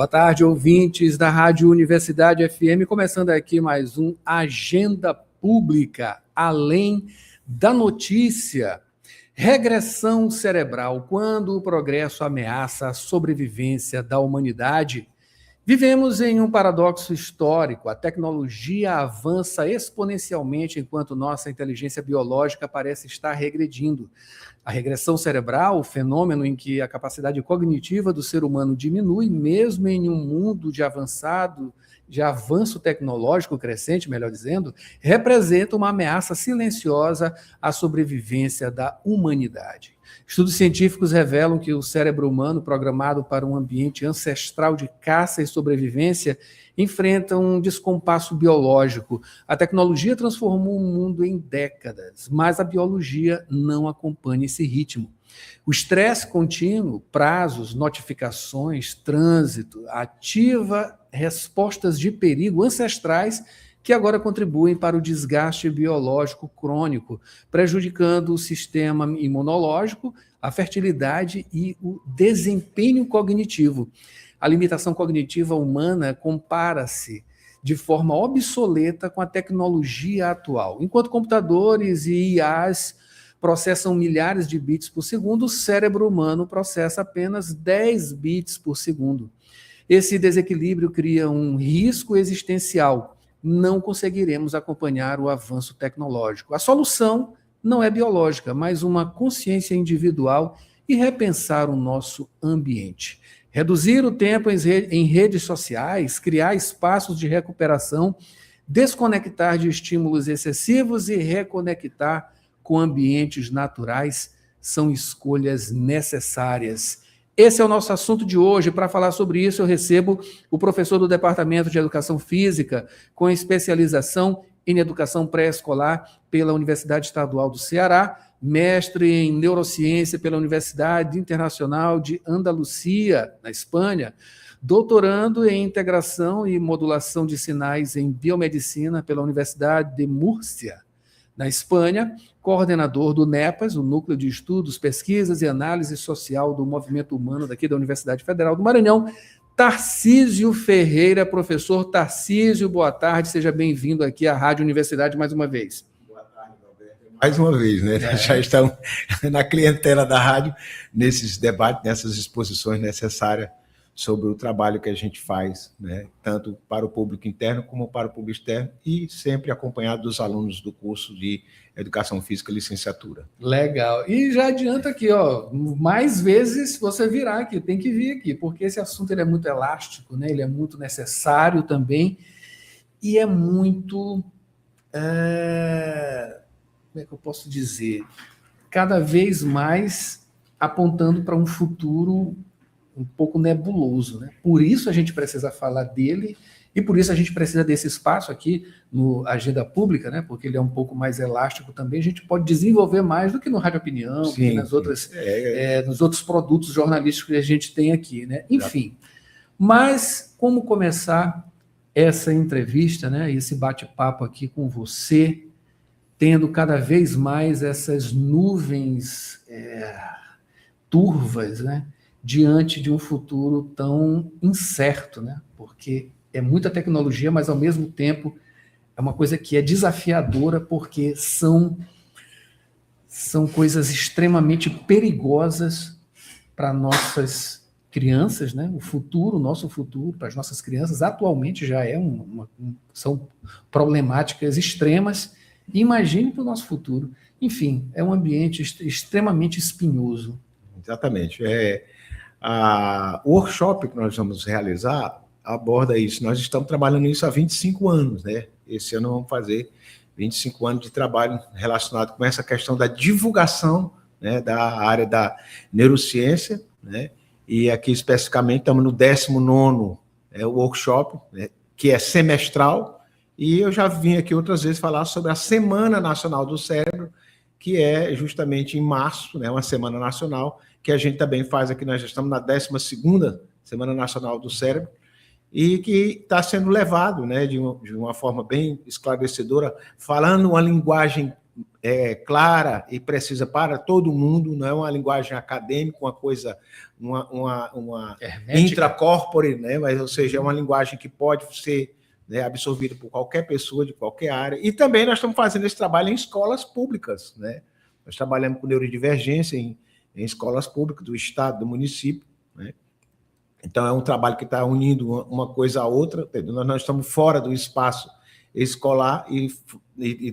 Boa tarde, ouvintes da Rádio Universidade FM, começando aqui mais um Agenda Pública, além da notícia. Regressão cerebral, quando o progresso ameaça a sobrevivência da humanidade. Vivemos em um paradoxo histórico. A tecnologia avança exponencialmente enquanto nossa inteligência biológica parece estar regredindo. A regressão cerebral, o fenômeno em que a capacidade cognitiva do ser humano diminui, mesmo em um mundo de avanço tecnológico crescente, melhor dizendo, representa uma ameaça silenciosa à sobrevivência da humanidade. Estudos científicos revelam que o cérebro humano, programado para um ambiente ancestral de caça e sobrevivência, enfrenta um descompasso biológico. A tecnologia transformou o mundo em décadas, mas a biologia não acompanha esse ritmo. O estresse contínuo, prazos, notificações, trânsito, ativa respostas de perigo ancestrais que agora contribuem para o desgaste biológico crônico, prejudicando o sistema imunológico, a fertilidade e o desempenho cognitivo. A limitação cognitiva humana compara-se de forma obsoleta com a tecnologia atual. Enquanto computadores e IAs processam milhares de bits por segundo, o cérebro humano processa apenas 10 bits por segundo. Esse desequilíbrio cria um risco existencial. Não conseguiremos acompanhar o avanço tecnológico. A solução não é biológica, mas uma consciência individual e repensar o nosso ambiente. Reduzir o tempo em redes sociais, criar espaços de recuperação, desconectar de estímulos excessivos e reconectar com ambientes naturais são escolhas necessárias. Esse é o nosso assunto de hoje. Para falar sobre isso, eu recebo o professor do Departamento de Educação Física, com especialização em Educação Pré-Escolar pela Universidade Estadual do Ceará, mestre em Neurociência pela Universidade Internacional de Andalucia, na Espanha, doutorando em Integração e Modulação de Sinais em Biomedicina pela Universidade de Múrcia, na Espanha, coordenador do NEPAS, o Núcleo de Estudos, Pesquisas e Análise Social do Movimento Humano daqui da Universidade Federal do Maranhão, Tarcísio Ferreira. Professor Tarcísio, boa tarde, seja bem-vindo aqui à Rádio Universidade mais uma vez. Boa tarde, Roberto. Mais uma vez, né? Já estamos na clientela da rádio, nesses debates, nessas exposições necessárias sobre o trabalho que a gente faz, né, tanto para o público interno como para o público externo, e sempre acompanhado dos alunos do curso de Educação Física e Licenciatura. Legal. E já adianta aqui, ó, mais vezes você virá aqui, tem que vir aqui, porque esse assunto ele é muito elástico, né, ele é muito necessário também, e é muito, como é que eu posso dizer, cada vez mais apontando para um futuro um pouco nebuloso, né? Por isso a gente precisa falar dele e por isso a gente precisa desse espaço aqui no Agenda Pública, né? Porque ele é um pouco mais elástico também, a gente pode desenvolver mais do que no Rádio Opinião, Sim, que nas outras, nos outros produtos jornalísticos que a gente tem aqui, né? Enfim, mas como começar essa entrevista, né? Esse bate-papo aqui com você, tendo cada vez mais essas nuvens turvas, né? Diante de um futuro tão incerto, né? Porque é muita tecnologia, mas ao mesmo tempo é uma coisa que é desafiadora, porque são coisas extremamente perigosas para nossas crianças, né? O futuro, o nosso futuro, para as nossas crianças, atualmente já são problemáticas extremas. Imagine para o nosso futuro. Enfim, é um ambiente extremamente espinhoso. Exatamente. O workshop que nós vamos realizar aborda isso. Nós estamos trabalhando nisso há 25 anos, né? Esse ano vamos fazer 25 anos de trabalho relacionado com essa questão da divulgação, né, da área da neurociência, né? E aqui especificamente estamos no 19º workshop, né, que é semestral, e eu já vim aqui outras vezes falar sobre a Semana Nacional do Cérebro, que é justamente em março, né, uma semana nacional, que a gente também faz aqui, nós já estamos na 12ª Semana Nacional do Cérebro, e que está sendo levado, né, de uma forma bem esclarecedora, falando uma linguagem clara e precisa para todo mundo, não é uma linguagem acadêmica, uma coisa, uma intracorpore, né? Mas, ou seja, é uma linguagem que pode ser, né, absorvida por qualquer pessoa de qualquer área. E também nós estamos fazendo esse trabalho em escolas públicas, né? Nós trabalhamos com neurodivergência em escolas públicas do estado, do município, né? Então, é um trabalho que está unindo uma coisa à outra. Nós estamos fora do espaço escolar e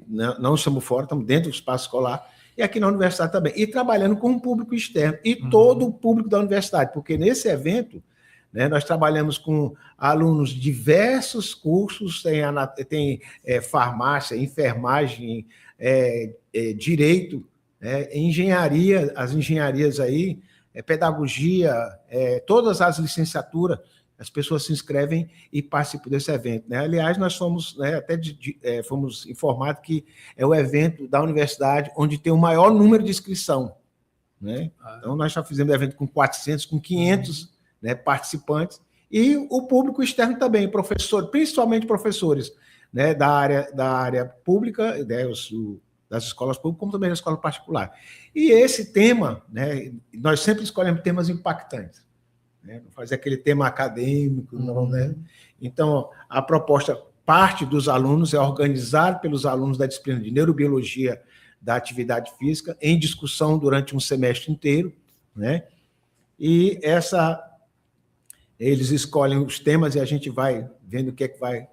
não estamos fora, estamos dentro do espaço escolar, e aqui na universidade também. E trabalhando com o público externo e todo o público da universidade, porque nesse evento, né, nós trabalhamos com alunos de diversos cursos, tem farmácia, enfermagem, direito, engenharia, as engenharias aí, pedagogia, todas as licenciaturas, as pessoas se inscrevem e participam desse evento, né? Aliás, nós fomos, né, fomos informados que é o evento da universidade onde tem o maior número de inscrição, né? Então, nós já fizemos evento com 400, com 500 né, participantes, e o público externo também, professores, principalmente professores, né, da área pública, né, das escolas públicas, como também da escola particular. E esse tema, né, nós sempre escolhemos temas impactantes, né, não fazer aquele tema acadêmico, não, né? Então, a proposta, parte dos alunos, é organizar pelos alunos da disciplina de neurobiologia da atividade física, em discussão durante um semestre inteiro, né? E eles escolhem os temas e a gente vai vendo o que é que vai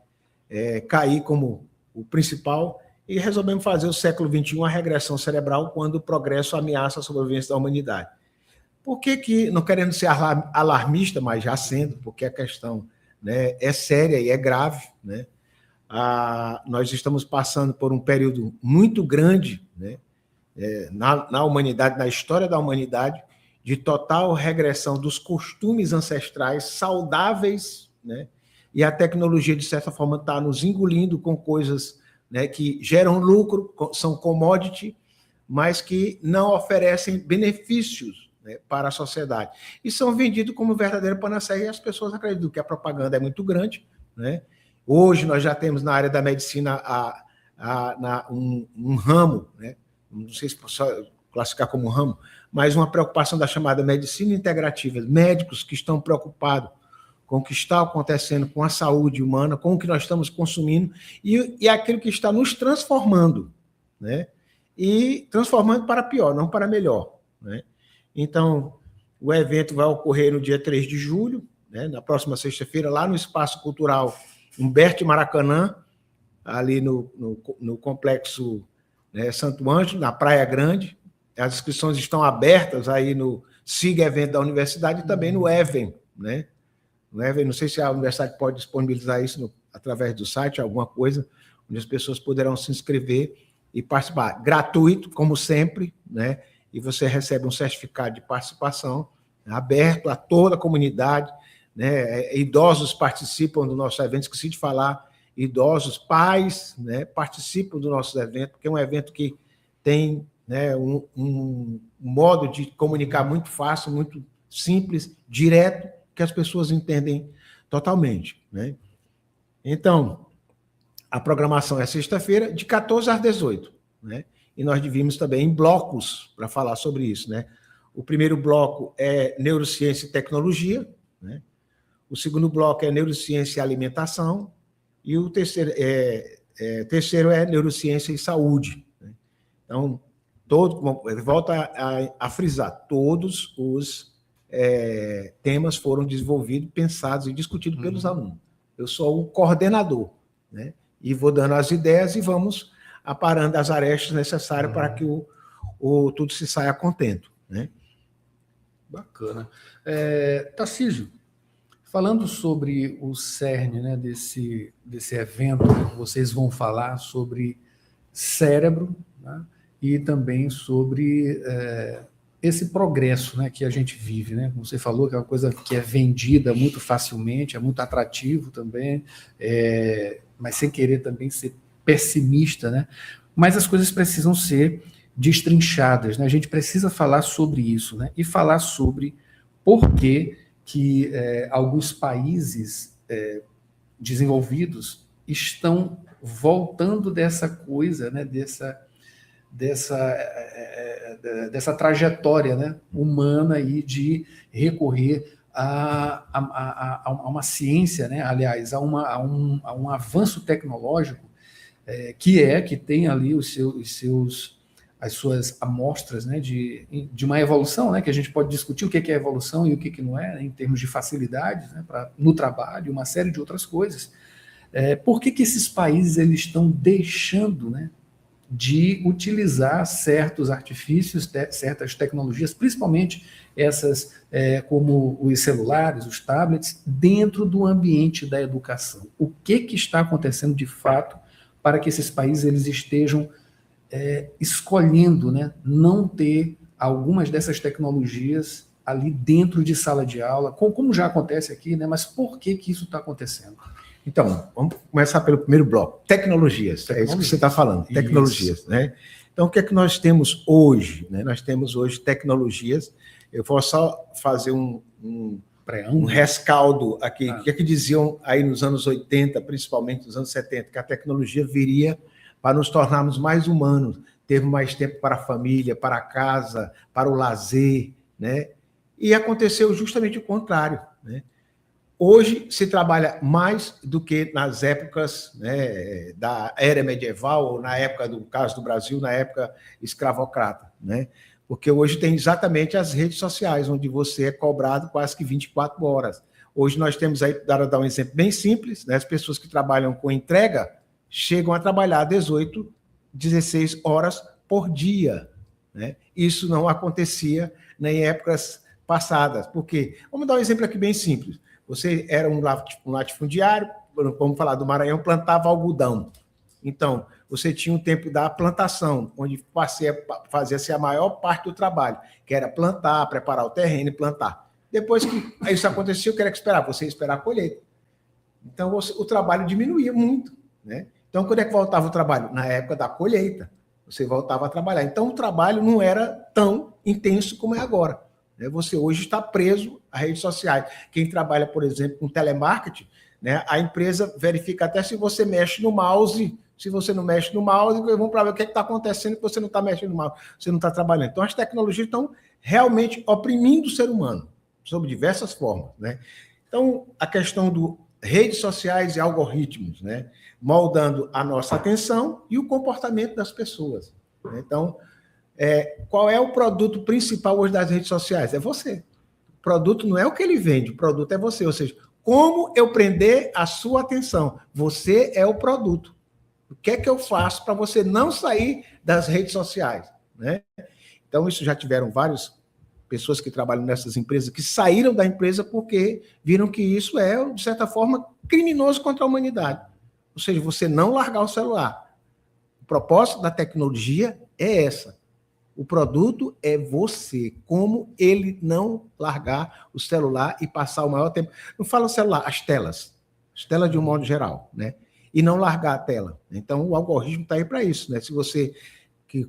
cair como o principal, e resolvemos fazer o século XXI, a regressão cerebral, quando o progresso ameaça a sobrevivência da humanidade. Por que, não querendo ser alarmista, mas já sendo, porque a questão, né, é séria e é grave, né? Nós estamos passando por um período muito grande, né, na humanidade, na história da humanidade, de total regressão dos costumes ancestrais saudáveis, né? E a tecnologia, de certa forma, está nos engolindo com coisas, né, que geram lucro, são commodity, mas que não oferecem benefícios, né, para a sociedade. E são vendidos como verdadeira panaceia, e as pessoas acreditam que a propaganda é muito grande, né? Hoje nós já temos na área da medicina um ramo, né? Não sei se posso classificar como ramo, mas uma preocupação da chamada medicina integrativa, médicos que estão preocupados com o que está acontecendo com a saúde humana, com o que nós estamos consumindo e aquilo que está nos transformando, né? E transformando para pior, não para melhor, né? Então, o evento vai ocorrer no dia 3 de julho, né, na próxima sexta-feira, lá no Espaço Cultural Humberto Maracanã, ali no Complexo, né, Santo Ângelo, na Praia Grande. As inscrições estão abertas aí no Siga Evento da Universidade e também no Even, né? No Even, não sei se a universidade pode disponibilizar isso através do site, alguma coisa, onde as pessoas poderão se inscrever e participar. Gratuito, como sempre, né? E você recebe um certificado de participação, né, aberto a toda a comunidade, né? Idosos participam do nosso evento, esqueci de falar, idosos, pais, né, participam do nosso evento, porque é um evento que tem, né, um modo de comunicar muito fácil, muito simples, direto, que as pessoas entendem totalmente, né? Então, a programação é sexta-feira, de 14 às 18, né? E nós dividimos também em blocos para falar sobre isso, né? O primeiro bloco é neurociência e tecnologia, né? O segundo bloco é neurociência e alimentação, e o terceiro é neurociência e saúde, né? Então, volto a frisar, todos os temas foram desenvolvidos, pensados e discutidos pelos alunos. Eu sou o coordenador, né? E vou dando as ideias e vamos aparando as arestas necessárias para que tudo se saia contento, né? Bacana. Tarcísio, falando sobre o cerne, né, desse evento, vocês vão falar sobre cérebro, né, e também sobre esse progresso, né, que a gente vive, né? Como você falou, que é uma coisa que é vendida muito facilmente, é muito atrativo também, mas sem querer também ser pessimista, né? Mas as coisas precisam ser destrinchadas, né? A gente precisa falar sobre isso, né? E falar sobre por que alguns países desenvolvidos estão voltando dessa coisa, né? dessa trajetória, né, humana aí de recorrer a uma ciência, né, aliás, a um avanço tecnológico que tem ali as suas amostras, né, de uma evolução, né, que a gente pode discutir o que é evolução e o que não é, né, em termos de facilidades, né, no trabalho, uma série de outras coisas. Por que esses países eles estão deixando, né, de utilizar certos artifícios, certas tecnologias, principalmente essas como os celulares, os tablets, dentro do ambiente da educação? O que está acontecendo de fato para que esses países eles estejam escolhendo, né, não ter algumas dessas tecnologias ali dentro de sala de aula, como já acontece aqui, né, mas por que isso está acontecendo? Então, vamos começar pelo primeiro bloco. Tecnologias, é isso que você está falando, tecnologias. Né? Então, o que é que nós temos hoje? Né? Nós temos hoje tecnologias. Eu vou só fazer um rescaldo aqui. O que é que diziam aí nos anos 80, principalmente nos anos 70, que a tecnologia viria para nos tornarmos mais humanos, ter mais tempo para a família, para a casa, para o lazer, né? E aconteceu justamente o contrário, né? Hoje se trabalha mais do que nas épocas, né, da era medieval, ou na época do caso do Brasil, na época escravocrata, né? Porque hoje tem exatamente as redes sociais, onde você é cobrado quase que 24 horas. Hoje nós temos aí, para dar um exemplo bem simples, né, as pessoas que trabalham com entrega chegam a trabalhar 18, 16 horas por dia, né? Isso não acontecia em épocas passadas. Por quê? Vamos dar um exemplo aqui bem simples. Você era um latifundiário, vamos falar do Maranhão, plantava algodão. Então, você tinha um tempo da plantação, onde fazia-se a maior parte do trabalho, que era plantar, preparar o terreno e plantar. Depois que isso acontecia, o que era que esperar? Você ia esperar a colheita. Então, o trabalho diminuía muito, né? Então, quando é que voltava o trabalho? Na época da colheita. Você voltava a trabalhar. Então, o trabalho não era tão intenso como é agora. Você hoje está preso a redes sociais. Quem trabalha, por exemplo, com telemarketing, né, a empresa verifica até se você mexe no mouse. Se você não mexe no mouse, vamos para ver o que está acontecendo que você não está mexendo no mouse, você não está trabalhando. Então, as tecnologias estão realmente oprimindo o ser humano, sob diversas formas, né? Então, a questão do redes sociais e algoritmos, né, moldando a nossa atenção e o comportamento das pessoas. Então, qual é o produto principal hoje das redes sociais? É você. O produto não é o que ele vende, o produto é você. Ou seja, como eu prender a sua atenção? Você é o produto. O que é que eu faço para você não sair das redes sociais? Né? Então, isso já tiveram várias pessoas que trabalham nessas empresas que saíram da empresa porque viram que isso é, de certa forma, criminoso contra a humanidade. Ou seja, você não largar o celular. O propósito da tecnologia é essa. O produto é você. Como ele não largar o celular e passar o maior tempo. Não fala o celular, as telas de um modo geral, né? E não largar a tela. Então, o algoritmo está aí para isso, né? Se você que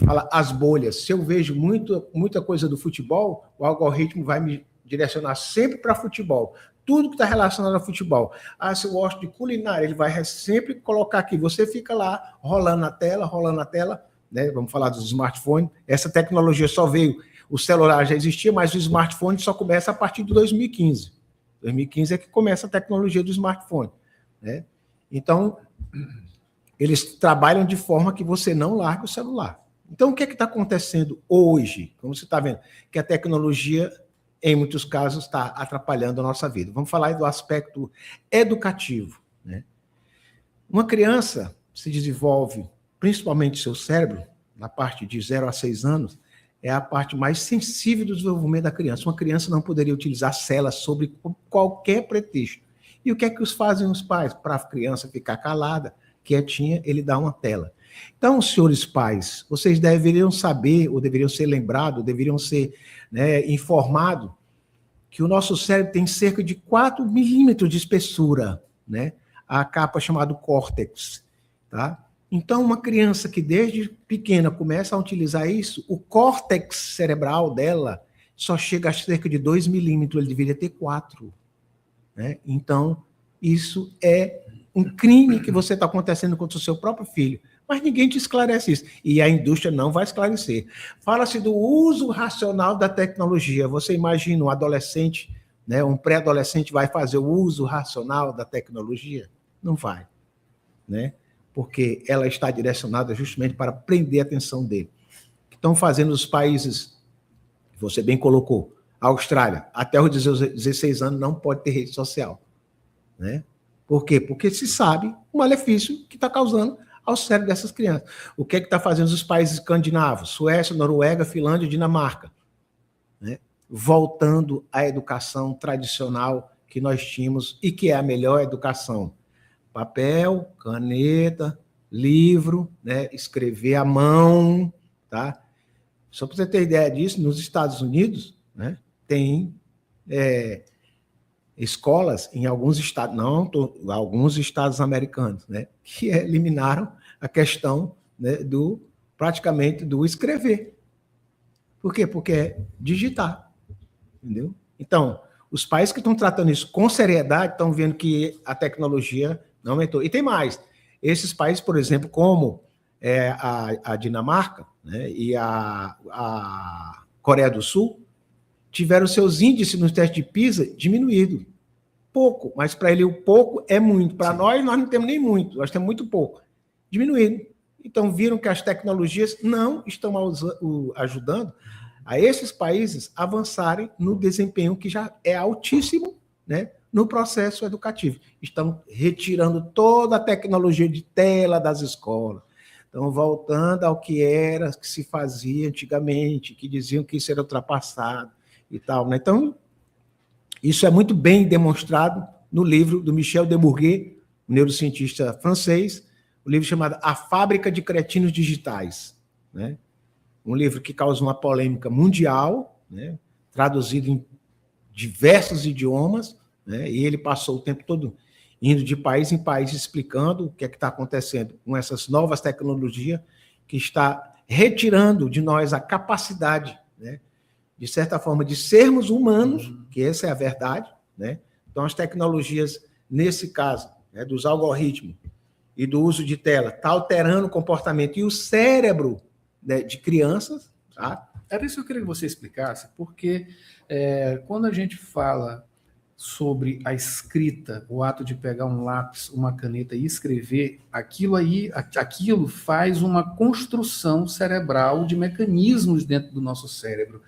fala as bolhas, se eu vejo muita coisa do futebol, o algoritmo vai me direcionar sempre para futebol. Tudo que está relacionado a futebol. Se eu gosto de culinária, ele vai sempre colocar aqui. Você fica lá, rolando a tela, né? Vamos falar dos smartphones. Essa tecnologia só veio, o celular já existia, mas o smartphone só começa a partir de 2015. 2015 é que começa a tecnologia do smartphone, né? Então, eles trabalham de forma que você não larga o celular. Então, o que está acontecendo hoje? Como você está vendo, que a tecnologia, em muitos casos, está atrapalhando a nossa vida. Vamos falar aí do aspecto educativo, né? Uma criança se desenvolve, principalmente seu cérebro, na parte de 0 a 6 anos, é a parte mais sensível do desenvolvimento da criança. Uma criança não poderia utilizar celas sobre qualquer pretexto. E o que é que fazem os pais? Para a criança ficar calada, quietinha, ele dá uma tela. Então, senhores pais, vocês deveriam saber, ou deveriam ser lembrados, deveriam ser, né, informados, que o nosso cérebro tem cerca de 4 milímetros de espessura, né? A capa chamada córtex, tá? Então, uma criança que desde pequena começa a utilizar isso, o córtex cerebral dela só chega a cerca de 2 milímetros, ele deveria ter 4. Né? Então, isso é um crime que você está acontecendo contra o seu próprio filho. Mas ninguém te esclarece isso. E a indústria não vai esclarecer. Fala-se do uso racional da tecnologia. Você imagina um adolescente, né, um pré-adolescente vai fazer o uso racional da tecnologia? Não vai, né? Porque ela está direcionada justamente para prender a atenção dele. Estão fazendo os países, você bem colocou, a Austrália, até os 16 anos não pode ter rede social, né? Por quê? Porque se sabe o malefício que está causando ao cérebro dessas crianças. O que é que está fazendo os países escandinavos? Suécia, Noruega, Finlândia, Dinamarca, né? Voltando à educação tradicional que nós tínhamos e que é a melhor educação. Papel, caneta, livro, né? Escrever à mão, tá? Só para você ter ideia disso, nos Estados Unidos, né, tem escolas em alguns estados, alguns estados americanos, né, que eliminaram a questão, né, praticamente do escrever. Por quê? Porque é digitar, entendeu? Então, os países que estão tratando isso com seriedade estão vendo que a tecnologia não aumentou. E tem mais. Esses países, por exemplo, como a Dinamarca, né, e a Coreia do Sul, tiveram seus índices nos testes de PISA diminuído. Pouco, mas para ele o pouco é muito. Para nós não temos nem muito, nós temos muito pouco. Diminuído. Então, viram que as tecnologias não estão ajudando a esses países avançarem no desempenho que já é altíssimo, né, no processo educativo. Estão retirando toda a tecnologia de tela das escolas. Estão voltando ao que se fazia antigamente, que diziam que isso era ultrapassado e tal, né? Então, isso é muito bem demonstrado no livro do Michel Demourguet, um neurocientista francês, um livro chamado A Fábrica de Cretinos Digitais, né? Um livro que causa uma polêmica mundial, né? Traduzido em diversos idiomas, né? E ele passou o tempo todo indo de país em país explicando o que é que está acontecendo com essas novas tecnologias que está retirando de nós a capacidade, né, de certa forma, de sermos humanos, que essa é a verdade, né? Então, as tecnologias, nesse caso, né, dos algoritmos e do uso de tela, está alterando o comportamento e o cérebro, né, de crianças. Tá? Era isso que eu queria que você explicasse, porque quando a gente fala sobre a escrita, o ato de pegar um lápis, uma caneta e escrever, aquilo faz uma construção cerebral de mecanismos dentro do nosso cérebro.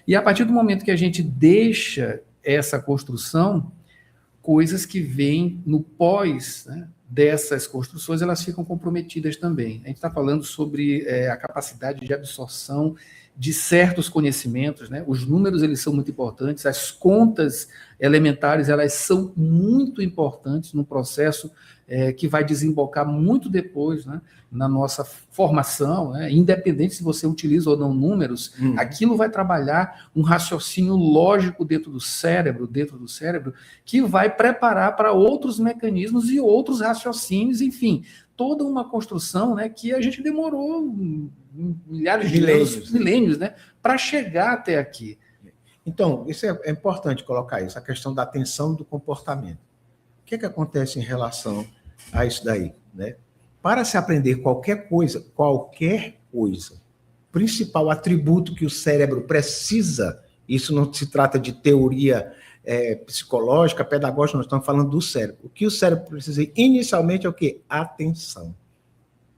E a partir do momento que a gente deixa essa construção, coisas que vêm no pós, né, dessas construções, elas ficam comprometidas também. A gente está falando sobre a capacidade de absorção de certos conhecimentos, né? Os números, eles são muito importantes, as contas elementares, elas são muito importantes no processo que vai desembocar muito depois, né, na nossa formação, né? Independente se você utiliza ou não números, aquilo vai trabalhar um raciocínio lógico dentro do cérebro, que vai preparar para outros mecanismos e outros raciocínios, enfim, toda uma construção, né, que a gente demorou milhares de anos, milênios, né, para chegar até aqui. Então, isso é importante colocar isso, a questão da atenção e do comportamento. O que acontece em relação a isso daí, né? Para se aprender qualquer coisa, o principal atributo que o cérebro precisa, isso não se trata de teoria psicológica, pedagógica, nós estamos falando do cérebro. O que o cérebro precisa inicialmente é o quê? Atenção.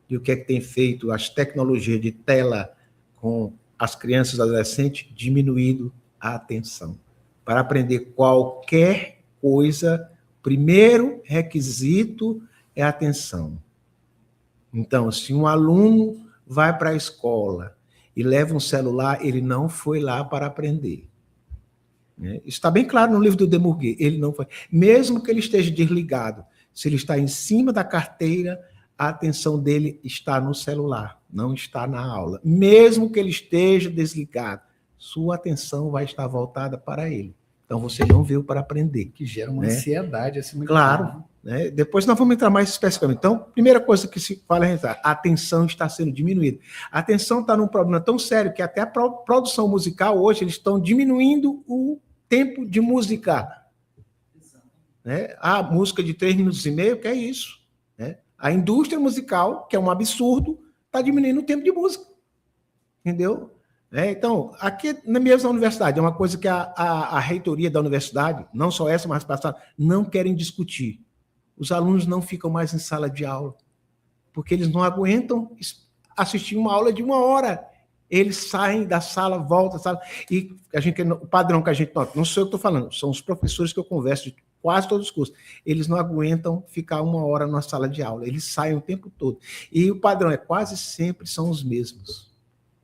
E o que é que tem feito as tecnologias de tela com as crianças e adolescentes? Diminuído a atenção. Para aprender qualquer coisa, primeiro requisito é a atenção. Então, se um aluno vai para a escola e leva um celular, ele não foi lá para aprender. Isso está bem claro no livro do Demourguet. Ele não foi. Mesmo que ele esteja desligado, se ele está em cima da carteira, a atenção dele está no celular, não está na aula. Mesmo que ele esteja desligado, sua atenção vai estar voltada para ele. Então, você não veio para aprender. Que gera uma ansiedade assim muito claro. Grande. Né? Depois nós vamos entrar mais especificamente. Então, primeira coisa que se fala é a atenção está sendo diminuída. A atenção está num problema tão sério que até a produção musical hoje eles estão diminuindo o tempo de música. Né? A música de 3 minutos e meio, que é isso. A indústria musical, que é um absurdo, está diminuindo o tempo de música. Entendeu? Então, aqui na mesma universidade, é uma coisa que a reitoria da universidade, não só essa, mas passada, não querem discutir. Os alunos não ficam mais em sala de aula, porque eles não aguentam assistir uma aula de 1 hora. Eles saem da sala, voltam da sala, e o padrão que a gente nota, não sou eu que estou falando, são os professores que eu converso de quase todos os cursos, eles não aguentam ficar 1 hora na sala de aula, eles saem o tempo todo. E o padrão quase sempre são os mesmos.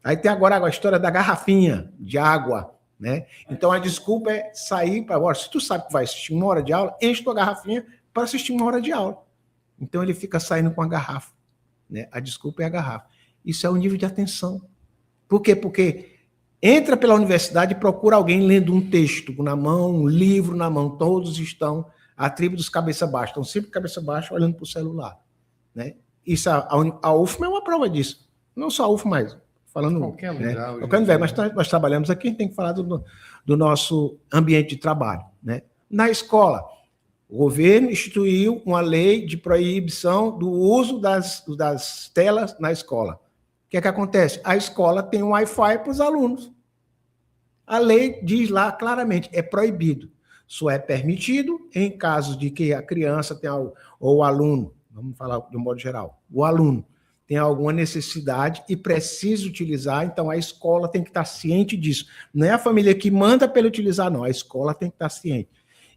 Aí tem agora a história da garrafinha de água, né? Então a desculpa é sair para agora. Se tu sabe que vai assistir 1 hora de aula, enche tua garrafinha para assistir 1 hora de aula. Então ele fica saindo com a garrafa, né? A desculpa é a garrafa. Isso é o nível de atenção. Por quê? Porque entra pela universidade e procura alguém lendo um texto na mão, um livro na mão. Todos estão, a tribo dos cabeça baixa, estão sempre cabeça baixa olhando para o celular, né? Isso, a UFMA é uma prova disso. Não só a UFMA, mas falando, qualquer lugar, né? Qualquer lugar, mas nós trabalhamos aqui, a gente tem que falar do nosso ambiente de trabalho, né? Na escola, o governo instituiu uma lei de proibição do uso das telas na escola. O que é que acontece? A escola tem um Wi-Fi para os alunos. A lei diz lá claramente, é proibido. Só é permitido em casos de que a criança tem ou o aluno, vamos falar de um modo geral, o aluno tem alguma necessidade e precisa utilizar, então a escola tem que estar ciente disso. Não é a família que manda para ele utilizar, não. A escola tem que estar ciente.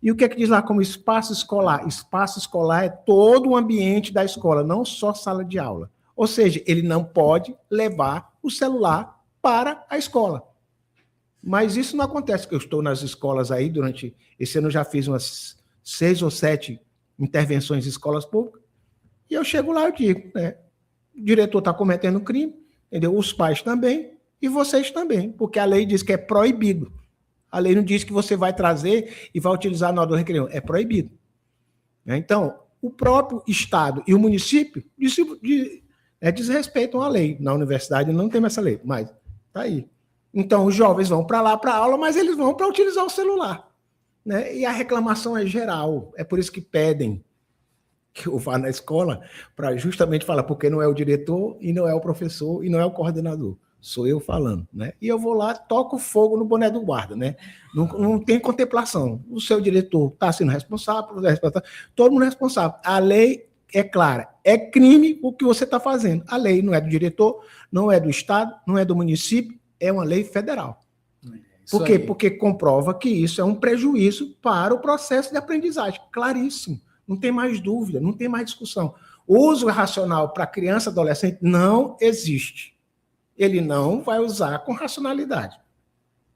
E o que é que diz lá como espaço escolar? Espaço escolar é todo o ambiente da escola, não só sala de aula. Ou seja, ele não pode levar o celular para a escola. Mas isso não acontece, porque eu estou nas escolas aí, durante esse ano eu já fiz umas 6 ou 7 intervenções em escolas públicas, e eu chego lá e digo, né? O diretor está cometendo crime, entendeu? Os pais também, e vocês também, porque a lei diz que é proibido. A lei não diz que você vai trazer e vai utilizar na hora do recreio, é proibido. Então, o próprio Estado e o município desrespeitam a lei. Na universidade não tem essa lei, mas está aí. Então, os jovens vão para lá para a aula, mas eles vão para utilizar o celular, né? E a reclamação é geral, é por isso que pedem que eu vá na escola para justamente falar, porque não é o diretor e não é o professor e não é o coordenador, sou eu falando, né? E eu vou lá, toco fogo no boné do guarda, né? Não tem contemplação. O seu diretor está sendo responsável, todo mundo é responsável. A lei é clara, é crime o que você está fazendo. A lei não é do diretor, não é do Estado, não é do município, é uma lei federal. Por quê? Porque comprova que isso é um prejuízo para o processo de aprendizagem, claríssimo. Não tem mais dúvida, não tem mais discussão. O uso racional para criança e adolescente não existe. Ele não vai usar com racionalidade,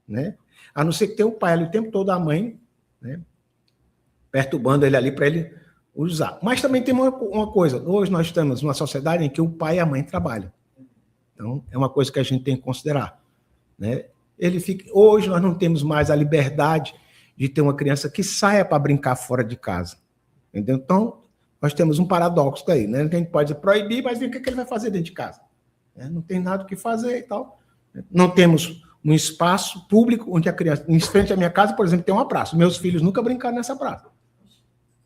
né? A não ser que tenha o pai ali o tempo todo, a mãe, né, perturbando ele ali para ele usar. Mas também tem uma coisa, hoje nós estamos numa sociedade em que o pai e a mãe trabalham. Então, é uma coisa que a gente tem que considerar, né? Hoje nós não temos mais a liberdade de ter uma criança que saia para brincar fora de casa. Entendeu? Então, nós temos um paradoxo aí, né? Que a gente pode proibir, mas o que ele vai fazer dentro de casa? Não tem nada o que fazer e tal. Não temos um espaço público onde a criança... Em frente à minha casa, por exemplo, tem uma praça. Meus filhos nunca brincaram nessa praça.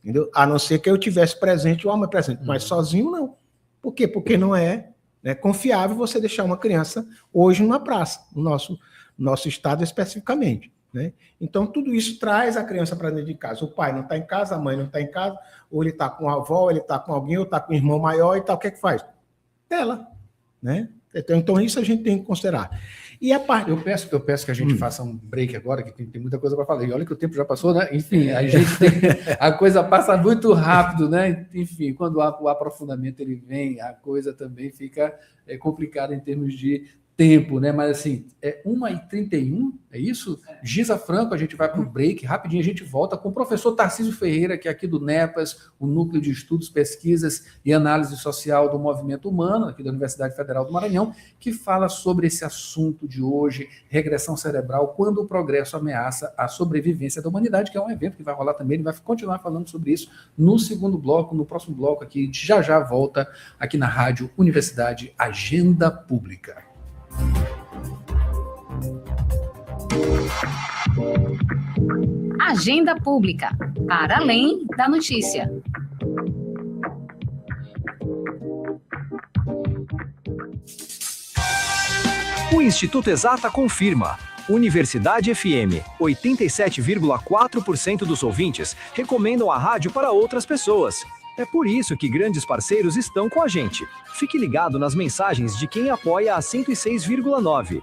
Entendeu? A não ser que eu tivesse presente ou a mãe presente, mas sozinho não. Por quê? Porque não é, né, confiável você deixar uma criança hoje numa praça, no nosso estado especificamente, né? Então, tudo isso traz a criança para dentro de casa. O pai não está em casa, a mãe não está em casa, ou ele está com a avó, ou ele está com alguém, ou está com um irmão maior e tal. O que é que faz? Tela, né? Então, isso a gente tem que considerar. E a parte... Eu peço que a gente faça um break agora, que tem muita coisa para falar. E olha que o tempo já passou, né? Enfim, a coisa passa muito rápido, né? Enfim, quando o aprofundamento ele vem, a coisa também fica complicada em termos de tempo, né? Mas assim, é 1h31, é isso? Giza Franco, a gente vai para o break, rapidinho a gente volta com o professor Tarcísio Ferreira, que é aqui do NEPAS, o Núcleo de Estudos, Pesquisas e Análise Social do Movimento Humano, aqui da Universidade Federal do Maranhão, que fala sobre esse assunto de hoje, regressão cerebral, quando o progresso ameaça a sobrevivência da humanidade, que é um evento que vai rolar também, ele vai continuar falando sobre isso no segundo bloco, no próximo bloco aqui, a gente já volta aqui na Rádio Universidade Agenda Pública. Agenda Pública, para além da notícia. O Instituto Exata confirma. Universidade FM, 87,4% dos ouvintes recomendam a rádio para outras pessoas. É por isso que grandes parceiros estão com a gente. Fique ligado nas mensagens de quem apoia a 106,9.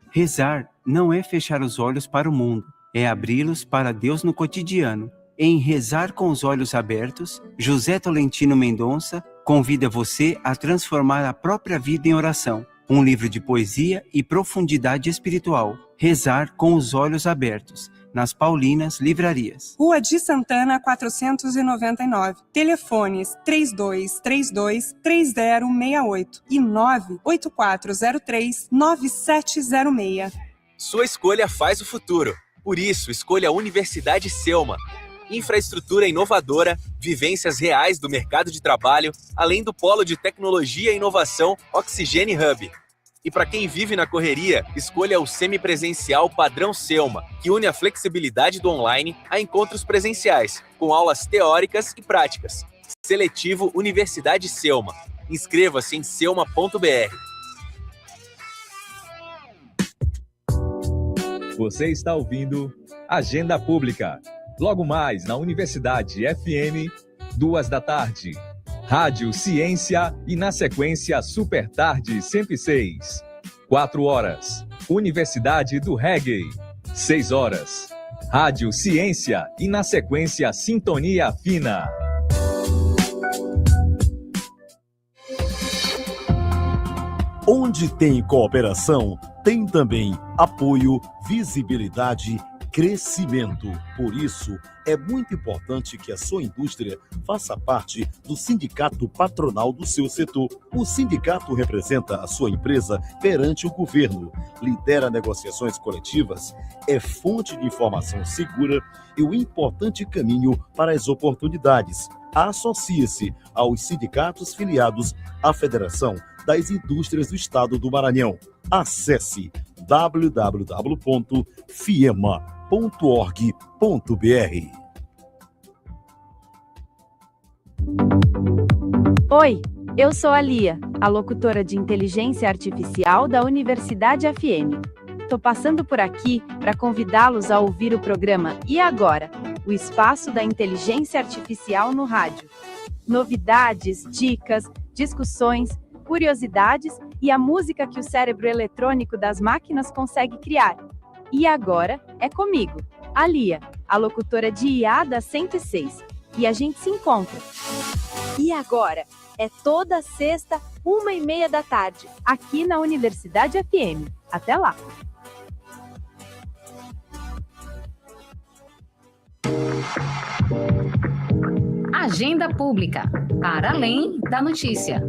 Rezar não é fechar os olhos para o mundo, é abri-los para Deus no cotidiano. Em Rezar com os Olhos Abertos, José Tolentino Mendonça convida você a transformar a própria vida em oração. Um livro de poesia e profundidade espiritual. Rezar com os Olhos Abertos, nas Paulinas Livrarias. Rua de Santana, 499. Telefones 3232-3068 e 98403-9706. Sua escolha faz o futuro. Por isso, escolha a Universidade Selma. Infraestrutura inovadora, vivências reais do mercado de trabalho, além do polo de tecnologia e inovação Oxigene Hub. E para quem vive na correria, escolha o semipresencial padrão Selma, que une a flexibilidade do online a encontros presenciais, com aulas teóricas e práticas. Seletivo Universidade Selma. Inscreva-se em selma.br. Você está ouvindo Agenda Pública. Logo mais na Universidade FM, 14h. Rádio Ciência e na sequência Super Tarde 106. 4h. Universidade do Reggae. 6h. Rádio Ciência e na sequência Sintonia Fina. Onde tem cooperação, tem também apoio, visibilidade, crescimento. Por isso, é muito importante que a sua indústria faça parte do sindicato patronal do seu setor. O sindicato representa a sua empresa perante o governo, lidera negociações coletivas, é fonte de informação segura e o importante caminho para as oportunidades. Associe-se aos sindicatos filiados à Federação das Indústrias do Estado do Maranhão. Acesse www.fiema.org.br. Oi, eu sou a Lia, a locutora de inteligência artificial da Universidade FM. Tô passando por aqui para convidá-los a ouvir o programa E Agora, o espaço da inteligência artificial no rádio. Novidades, dicas, discussões, curiosidades e a música que o cérebro eletrônico das máquinas consegue criar. E agora é comigo, a Lia, a locutora de IA da 106. E a gente se encontra. E agora é toda sexta, 1h30 da tarde, aqui na Universidade FM. Até lá! Agenda Pública, para além da notícia.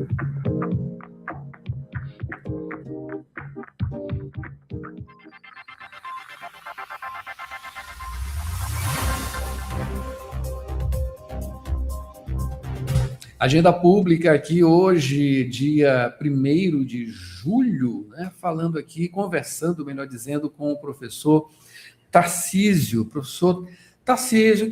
Agenda Pública aqui hoje, dia 1º de julho, né, falando aqui, conversando, melhor dizendo, com o professor Tarcísio,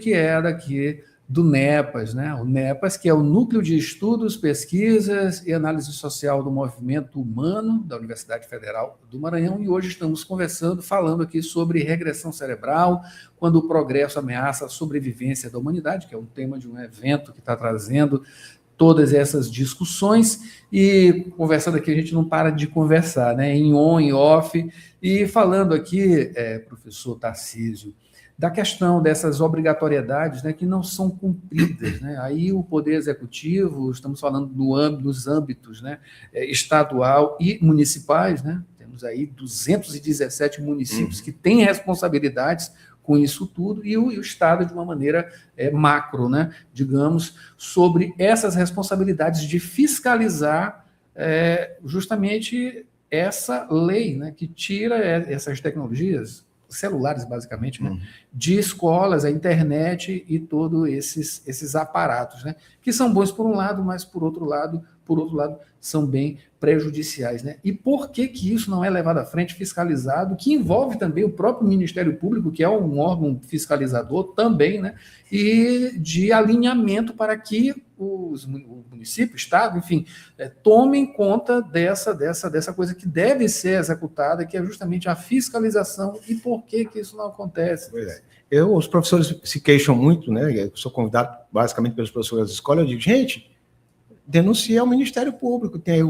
que é daqui do NEPAS, né? O NEPAS, que é o Núcleo de Estudos, Pesquisas e Análise Social do Movimento Humano da Universidade Federal do Maranhão, e hoje estamos conversando, falando aqui sobre regressão cerebral, quando o progresso ameaça a sobrevivência da humanidade, que é um tema de um evento que está trazendo todas essas discussões, e conversando aqui, a gente não para de conversar, né? Em on, em off, e falando aqui, professor Tarcísio, da questão dessas obrigatoriedades, né, que não são cumpridas, né? Aí o Poder Executivo, estamos falando dos âmbitos, né, estadual e municipais, né? Temos aí 217 municípios que têm responsabilidades com isso tudo, e o Estado de uma maneira macro, né, digamos, sobre essas responsabilidades de fiscalizar justamente essa lei, né, que tira essas tecnologias, celulares basicamente, né, de escolas, a internet e todos esses aparatos, né, que são bons por um lado, mas por outro lado são bem prejudiciais, né? E por que isso não é levado à frente, fiscalizado, que envolve também o próprio Ministério Público, que é um órgão fiscalizador também, né? E de alinhamento para que o município, o Estado, enfim, tomem conta dessa coisa que deve ser executada, que é justamente a fiscalização. E por que isso não acontece? Os professores se queixam muito, né? Eu sou convidado basicamente pelos professores da escola, eu digo, gente, denuncia ao Ministério Público, tem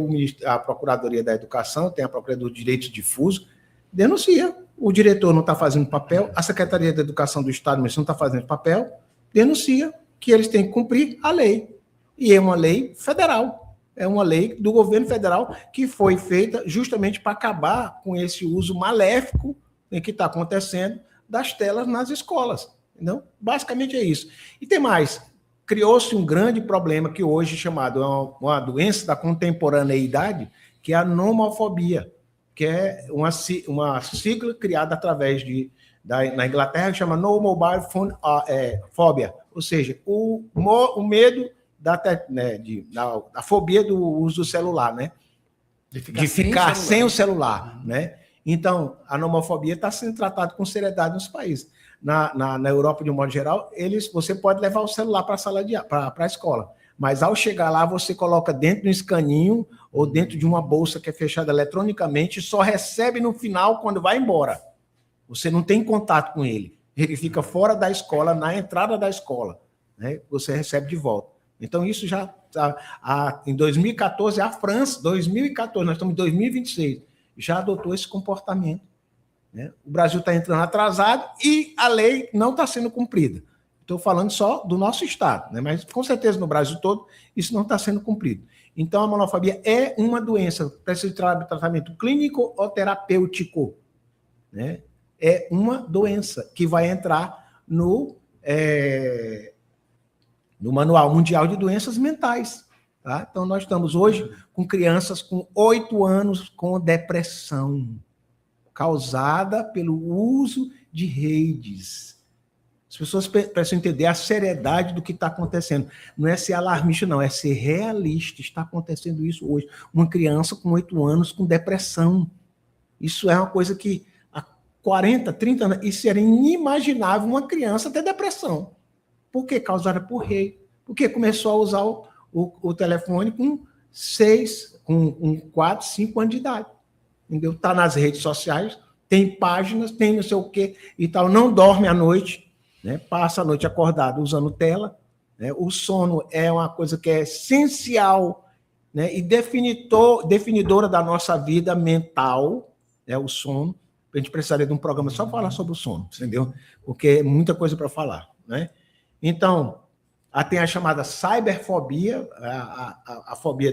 a Procuradoria da Educação, tem a Procuradoria do Direito Difuso, denuncia. O diretor não está fazendo papel, a Secretaria da Educação do Estado não está fazendo papel, denuncia que eles têm que cumprir a lei. E é uma lei federal, é uma lei do governo federal que foi feita justamente para acabar com esse uso maléfico que está acontecendo das telas nas escolas. Entendeu? Basicamente é isso. E tem mais. Criou-se um grande problema que hoje é chamado uma doença da contemporaneidade, que é a nomofobia, que é uma sigla criada através na Inglaterra, que chama No Mobile Phone Phobia, ou seja, o medo da fobia do uso do celular, né? De ficar sem o celular, né? Então, a nomofobia está sendo tratada com seriedade nos países. Na Europa, de um modo geral, você pode levar o celular para a sala para a escola, mas ao chegar lá, você coloca dentro de um escaninho ou dentro de uma bolsa que é fechada eletronicamente e só recebe no final quando vai embora. Você não tem contato com ele. Ele fica fora da escola, na entrada da escola, né? Você recebe de volta. Então, isso já... em 2014, a França, 2014, nós estamos em 2026, já adotou esse comportamento. Né? O Brasil está entrando atrasado e a lei não está sendo cumprida. Estou falando só do nosso estado, né? Mas com certeza no Brasil todo isso não está sendo cumprido. Então a monofobia é uma doença, precisa de tratamento clínico ou terapêutico. Né? É uma doença que vai entrar no Manual Mundial de Doenças Mentais. Tá? Então nós estamos hoje com crianças com 8 anos com depressão, causada pelo uso de redes. As pessoas precisam entender a seriedade do que está acontecendo. Não é ser alarmista, não, é ser realista. Está acontecendo isso hoje. Uma criança com 8 anos com depressão. Isso é uma coisa que há 40, 30 anos, isso era inimaginável uma criança ter depressão. Por quê? Causada por rede. Porque começou a usar o telefone com 4, 5 anos de idade. Entendeu? Está nas redes sociais, tem páginas, tem não sei o quê e tal, não dorme à noite, né? Passa a noite acordado usando tela. Né? O sono é uma coisa que é essencial, né? E definidora da nossa vida mental, né? O sono. A gente precisaria de um programa só para falar sobre o sono, entendeu? Porque é muita coisa para falar. Né? Então, tem a chamada cyberfobia, a fobia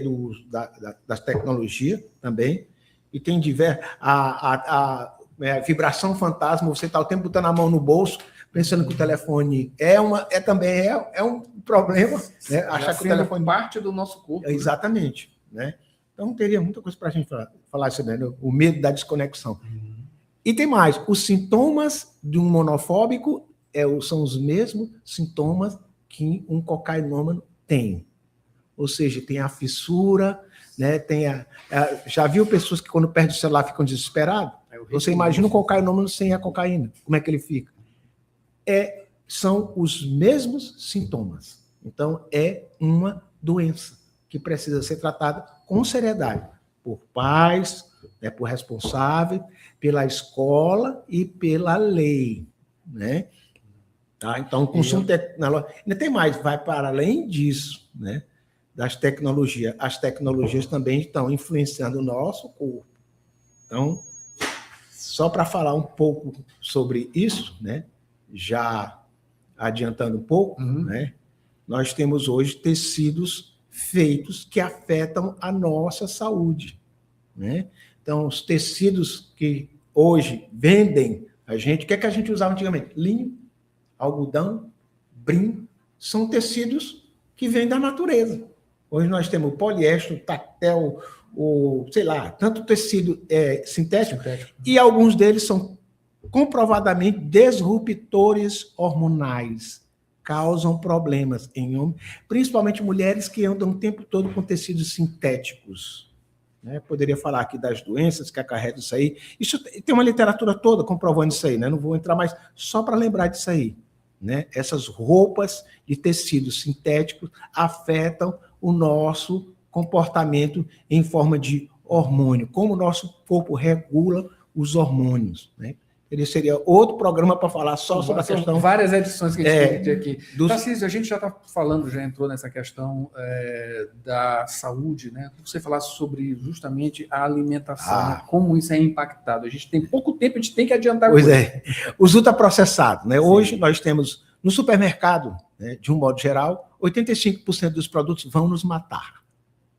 das tecnologias também. E tem a vibração fantasma, você está o tempo botando a mão no bolso, pensando que o telefone também é um problema, né? Achar que o telefone parte do nosso corpo. Exatamente. Né? Então, teria muita coisa para a gente falar sobre, né? O medo da desconexão. E tem mais, os sintomas de um monofóbico são os mesmos sintomas que um cocainômano tem. Ou seja, tem a fissura, né? Já viu pessoas que quando perdem o celular ficam desesperados? Você imagina um cocainômano sem a cocaína, como é que ele fica? São os mesmos sintomas. Então, é uma doença que precisa ser tratada com seriedade, por pais, né, por responsáveis, pela escola e pela lei. Né? Tá? Então, o consumo tecnológico... Ainda tem mais, vai para além disso, né? Das tecnologias. As tecnologias também estão influenciando o nosso corpo. Então, só para falar um pouco sobre isso, né? Já adiantando um pouco, né? Nós temos hoje tecidos feitos que afetam a nossa saúde. Né? Então, os tecidos que hoje vendem a gente, o que é que a gente usava antigamente? Linho, algodão, brim, são tecidos que vêm da natureza. Hoje nós temos o poliéster, o tactel, tanto tecido sintético, e alguns deles são comprovadamente disruptores hormonais, causam problemas em homens, principalmente mulheres que andam o tempo todo com tecidos sintéticos. Né? Poderia falar aqui das doenças que acarretam isso aí. Isso tem uma literatura toda comprovando isso aí, né? Não vou entrar mais só para lembrar disso aí. né? Essas roupas de tecidos sintéticos afetam o nosso comportamento em forma de hormônio, como o nosso corpo regula os hormônios, né? Ele seria outro programa para falar só sobre a questão... Várias edições que a gente tem aqui. Dos... Tarcísio, a gente já está falando, já entrou nessa questão da saúde, né? Você falasse sobre justamente a alimentação, né? Como isso é impactado. A gente tem pouco tempo, a gente tem que adiantar Pois coisa. é. Os ultraprocessados, né? Hoje nós temos, no supermercado, né, de um modo geral, 85% dos produtos vão nos matar,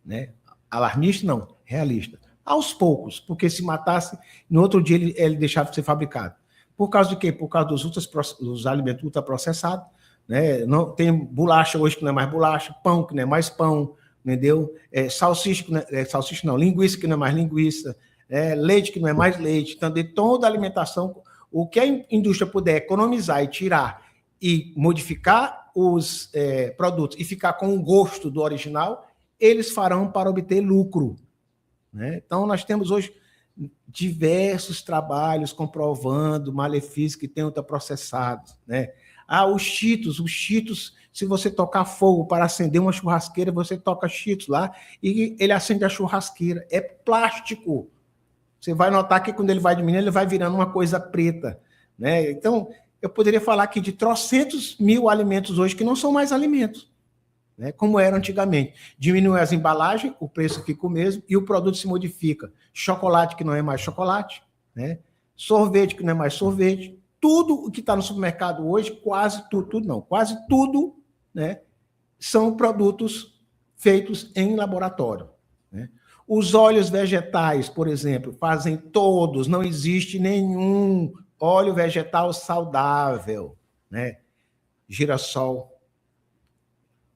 né? Alarmista não, realista. Aos poucos, porque se matasse, no outro dia ele deixava de ser fabricado. Por causa de quê? Por causa dos alimentos ultraprocessados, né? Não, tem bolacha hoje que não é mais bolacha, pão que não é mais pão, entendeu? Salsicha, salsicha não, linguiça que não é mais linguiça, leite que não é mais leite. Então, de toda a alimentação, o que a indústria puder economizar e tirar e modificar os produtos e ficar com o gosto do original, eles farão para obter lucro, né? Então, nós temos hoje diversos trabalhos comprovando malefícios que tem ultraprocessados, né? Os cheetos, se você tocar fogo para acender uma churrasqueira, você toca cheetos lá e ele acende a churrasqueira. É plástico. Você vai notar que quando ele vai diminuindo, ele vai virando uma coisa preta, né? Então, eu poderia falar aqui de trocentos mil alimentos hoje que não são mais alimentos, né, como era antigamente. Diminui as embalagens, o preço fica o mesmo e o produto se modifica. Chocolate que não é mais chocolate, né? Sorvete que não é mais sorvete. Tudo o que está no supermercado hoje, quase tudo, né, são produtos feitos em laboratório, né? Os óleos vegetais, por exemplo, fazem todos, não existe nenhum óleo vegetal saudável, né? Girassol,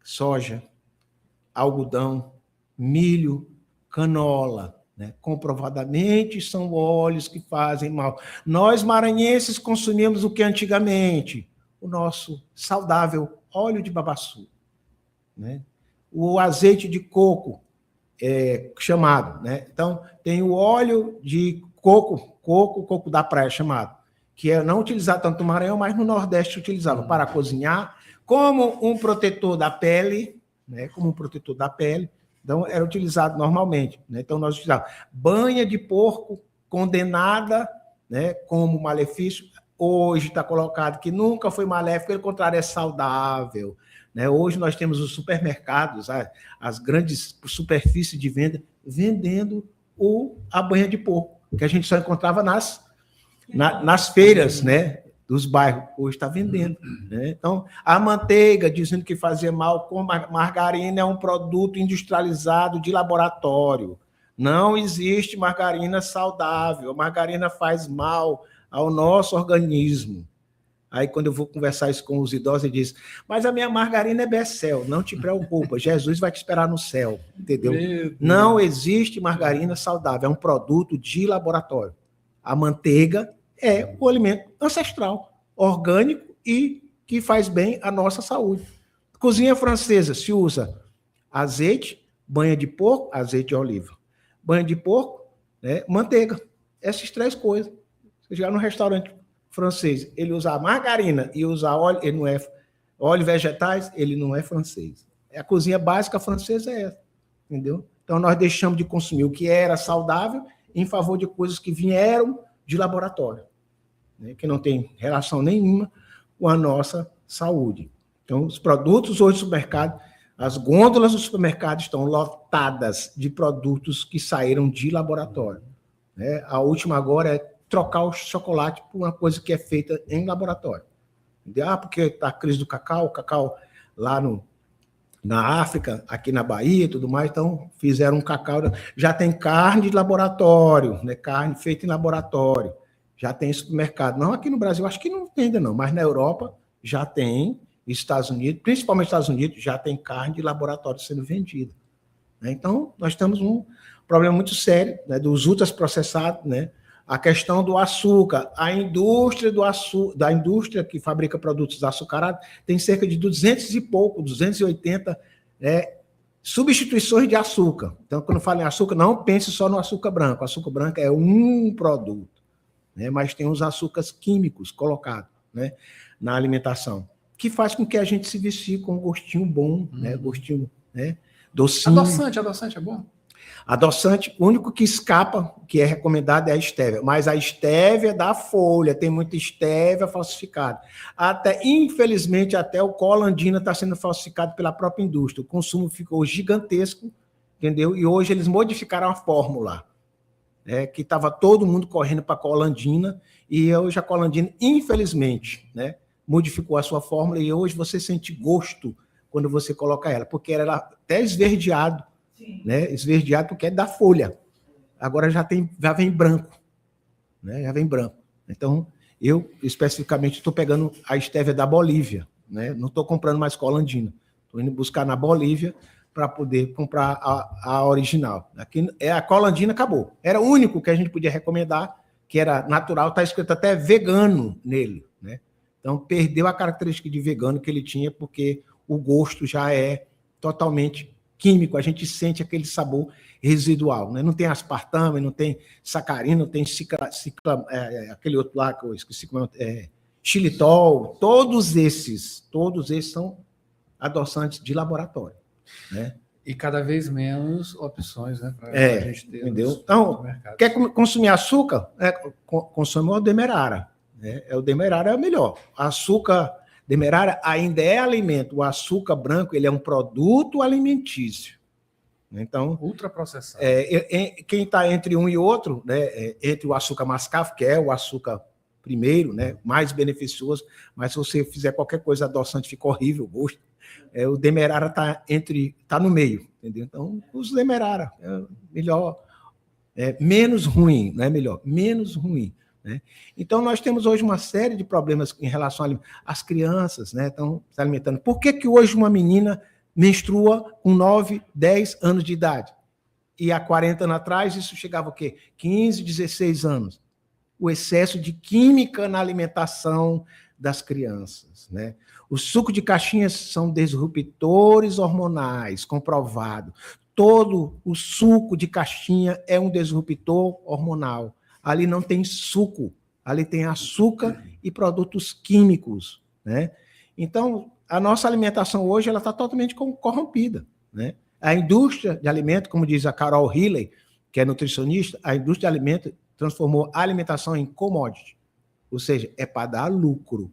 soja, algodão, milho, canola, né? Comprovadamente são óleos que fazem mal. Nós, maranhenses, consumimos o que antigamente? O nosso saudável óleo de babaçu, né? O azeite de coco, chamado, né? Então, tem o óleo de coco da praia chamado, que é não utilizado tanto no Maranhão, mas no Nordeste utilizava para cozinhar, como um protetor da pele, né? Como um protetor da pele. Então, era utilizado normalmente, né? Então, nós utilizávamos banha de porco condenada, né, como malefício. Hoje está colocado que nunca foi maléfico, pelo contrário, é saudável, né? Hoje nós temos os supermercados, as grandes superfícies de venda, vendendo a banha de porco, que a gente só encontrava nas feiras, né, dos bairros. Hoje está vendendo, né? Então, a manteiga, dizendo que fazia mal, como a margarina é um produto industrializado de laboratório. Não existe margarina saudável. A margarina faz mal ao nosso organismo. Aí, quando eu vou conversar isso com os idosos, ele diz, mas a minha margarina é Becel. Não te preocupa, Jesus vai te esperar no céu, entendeu? Não existe margarina saudável, é um produto de laboratório. A manteiga é o alimento ancestral, orgânico e que faz bem à nossa saúde. Cozinha francesa se usa azeite, banha de porco, azeite de oliva, banha de porco, né, manteiga. Essas três coisas. Você chegar no restaurante francês, ele usar margarina e usar óleo, ele não é óleo vegetais, ele não é francês. A cozinha básica francesa é essa, entendeu? Então nós deixamos de consumir o que era saudável em favor de coisas que vieram de laboratório, né, que não tem relação nenhuma com a nossa saúde. Então, os produtos hoje do supermercado, as gôndolas do supermercado estão lotadas de produtos que saíram de laboratório, né? A última agora é trocar o chocolate por uma coisa que é feita em laboratório. Porque está a crise do cacau, o cacau lá na África, aqui na Bahia e tudo mais, então fizeram um cacau, já tem carne de laboratório, né? Carne feita em laboratório, já tem supermercado. Não aqui no Brasil, acho que não tem ainda não, mas na Europa já tem, Estados Unidos, principalmente Estados Unidos, já tem carne de laboratório sendo vendida, né? Então, nós temos um problema muito sério, né, dos ultraprocessados, né? A questão do açúcar, a indústria da indústria que fabrica produtos açucarados tem cerca de 280 substituições de açúcar. Então, quando falo em açúcar, não pense só no açúcar branco. O açúcar branco é um produto, né? Mas tem os açúcares químicos colocados, né, na alimentação. que faz com que a gente se vicie com um gostinho bom, né? Gostinho, né? Docinho. Adoçante é bom? Adoçante, o único que escapa, que é recomendado, é a estévia. Mas a estévia da folha, tem muita estévia falsificada. Infelizmente, até o colandina está sendo falsificado pela própria indústria. O consumo ficou gigantesco, entendeu? E hoje eles modificaram a fórmula, que estava todo mundo correndo para a colandina, e hoje a colandina, infelizmente, né, modificou a sua fórmula, e hoje você sente gosto quando você coloca ela, porque ela era até esverdeado, né? Esverdeado porque é da folha. Agora já vem branco, né? Já vem branco. Então, eu especificamente estou pegando a estévia da Bolívia, né? Não estou comprando mais colandina. Estou indo buscar na Bolívia para poder comprar a original. Aqui a colandina acabou. Era o único que a gente podia recomendar, que era natural, está escrito até vegano nele, né? Então, perdeu a característica de vegano que ele tinha, porque o gosto já é totalmente químico, a gente sente aquele sabor residual, né? Não tem aspartame, não tem sacarina, não tem aquele outro lá que eu esqueci, xilitol, todos esses são adoçantes de laboratório, né? E cada vez menos opções, né? Para a gente ter. Entendeu? Então, quer consumir açúcar? Consome o Demerara, né? O Demerara é o melhor. Açúcar Demerara ainda é alimento. O açúcar branco, ele é um produto alimentício. Então, ultraprocessado. Quem está entre um e outro, né, entre o açúcar mascavo, que é o açúcar primeiro, né, mais beneficioso, mas se você fizer qualquer coisa adoçante, fica horrível o gosto. O Demerara está no meio, entendeu? Então, usa o Demerara. É melhor, menos ruim, não é melhor, menos ruim. Né? Então, nós temos hoje uma série de problemas em relação às crianças, né, estão se alimentando. Por que hoje uma menina menstrua com 9, 10 anos de idade? E há 40 anos atrás, isso chegava o quê? 15, 16 anos. O excesso de química na alimentação das crianças. Né? Os sucos de caixinhas são disruptores hormonais, comprovado. Todo o suco de caixinha é um disruptor hormonal. Ali não tem suco, ali tem açúcar e produtos químicos, né? Então, a nossa alimentação hoje ela está totalmente corrompida, né? A indústria de alimento, como diz a Carol Healy, que é nutricionista, a indústria de alimento transformou a alimentação em commodity, ou seja, é para dar lucro.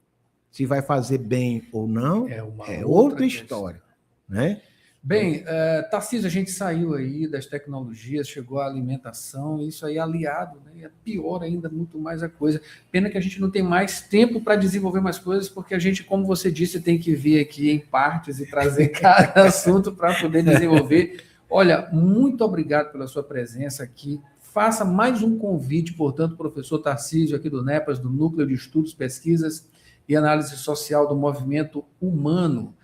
Se vai fazer bem ou não, é outra história, né? Bem, Tarcísio, a gente saiu aí das tecnologias, chegou à alimentação, isso aí é aliado, né? É pior ainda, muito mais a coisa. Pena que a gente não tem mais tempo para desenvolver mais coisas, porque a gente, como você disse, tem que vir aqui em partes e trazer cada assunto para poder desenvolver. Olha, muito obrigado pela sua presença aqui. Faça mais um convite, portanto, professor Tarcísio, aqui do NEPAS, do Núcleo de Estudos, Pesquisas e Análise Social do Movimento Humano,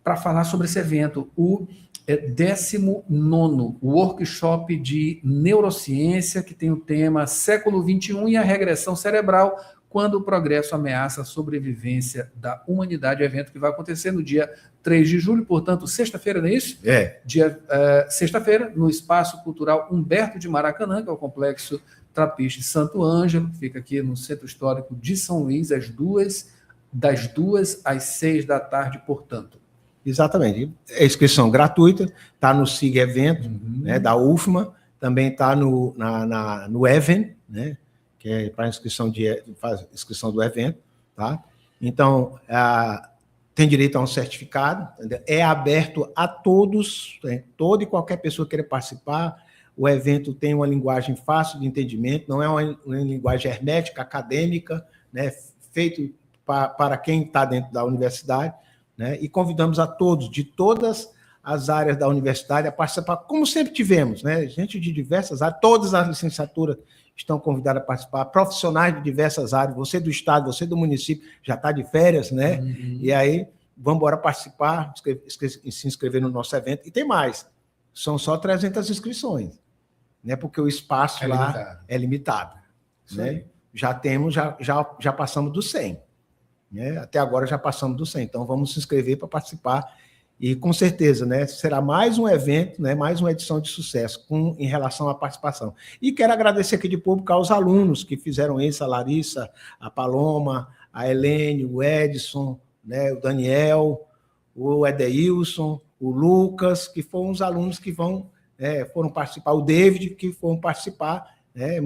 para falar sobre esse evento, o 19º Workshop de Neurociência, que tem o tema Século XXI e a Regressão Cerebral, quando o progresso ameaça a sobrevivência da humanidade, evento que vai acontecer no dia 3 de julho, portanto, sexta-feira, não é isso? Sexta-feira, no Espaço Cultural Humberto de Maracanã, que é o Complexo Trapiche Santo Ângelo, que fica aqui no Centro Histórico de São Luís, das 2 às 6 da tarde, portanto. Exatamente. É inscrição gratuita, está no SIG Evento, né, da UFMA, também está no Even, né, que é para inscrição do evento. Tá? Então, tem direito a um certificado, é aberto a todos, né, toda e qualquer pessoa queira participar. O evento tem uma linguagem fácil de entendimento, não é uma linguagem hermética, acadêmica, né, feito para quem está dentro da universidade. Né? E convidamos a todos, de todas as áreas da universidade, a participar, como sempre tivemos, né? Gente de diversas áreas, todas as licenciaturas estão convidadas a participar, profissionais de diversas áreas, você do estado, você do município, já está de férias, né? E aí, vamos embora participar, se inscrever no nosso evento. E tem mais, são só 300 inscrições, né? Porque o espaço lá é limitado. Né? Já passamos do 100. Né? Até agora já passamos do 100, então vamos se inscrever para participar e com certeza, né, será mais um evento, né, mais uma edição de sucesso em relação à participação. E quero agradecer aqui de público aos alunos que fizeram isso, a Larissa, a Paloma, a Helene, o Edson, né? O Daniel, o Edeilson, o Lucas, que foram os alunos que foram participar, o David, que foram participar, né?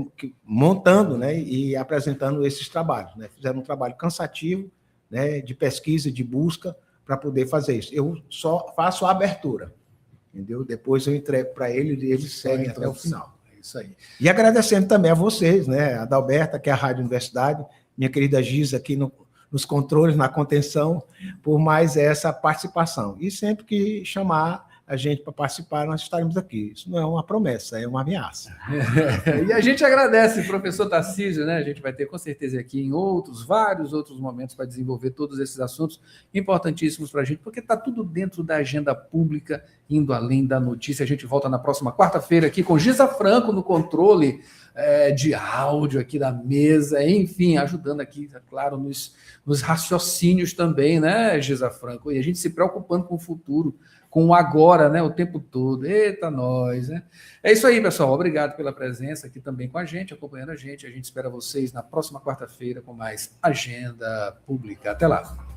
Montando, né? E apresentando esses trabalhos, né? Fizeram um trabalho cansativo, né? De pesquisa, de busca, para poder fazer isso. Eu só faço a abertura, entendeu? Depois eu entrego para eles e eles seguem até o final. É isso aí. E agradecendo também a vocês, né? A Adalberta, que é a Rádio Universidade, minha querida Giza, aqui nos controles, na contenção, por mais essa participação. E sempre que chamar a gente para participar, nós estaremos aqui. Isso não é uma promessa, é uma ameaça. E a gente agradece, professor Tarcísio, né? A gente vai ter com certeza aqui em vários outros momentos para desenvolver todos esses assuntos importantíssimos para a gente, porque está tudo dentro da agenda pública, indo além da notícia. A gente volta na próxima quarta-feira aqui com Giza Franco no controle de áudio aqui da mesa, enfim, ajudando aqui, é claro, nos raciocínios também, né, Giza Franco? E a gente se preocupando com o futuro, com o agora, né, o tempo todo. Eita, nós, né? É isso aí, pessoal. Obrigado pela presença aqui também com a gente, acompanhando a gente. A gente espera vocês na próxima quarta-feira com mais Agenda Pública. Até lá.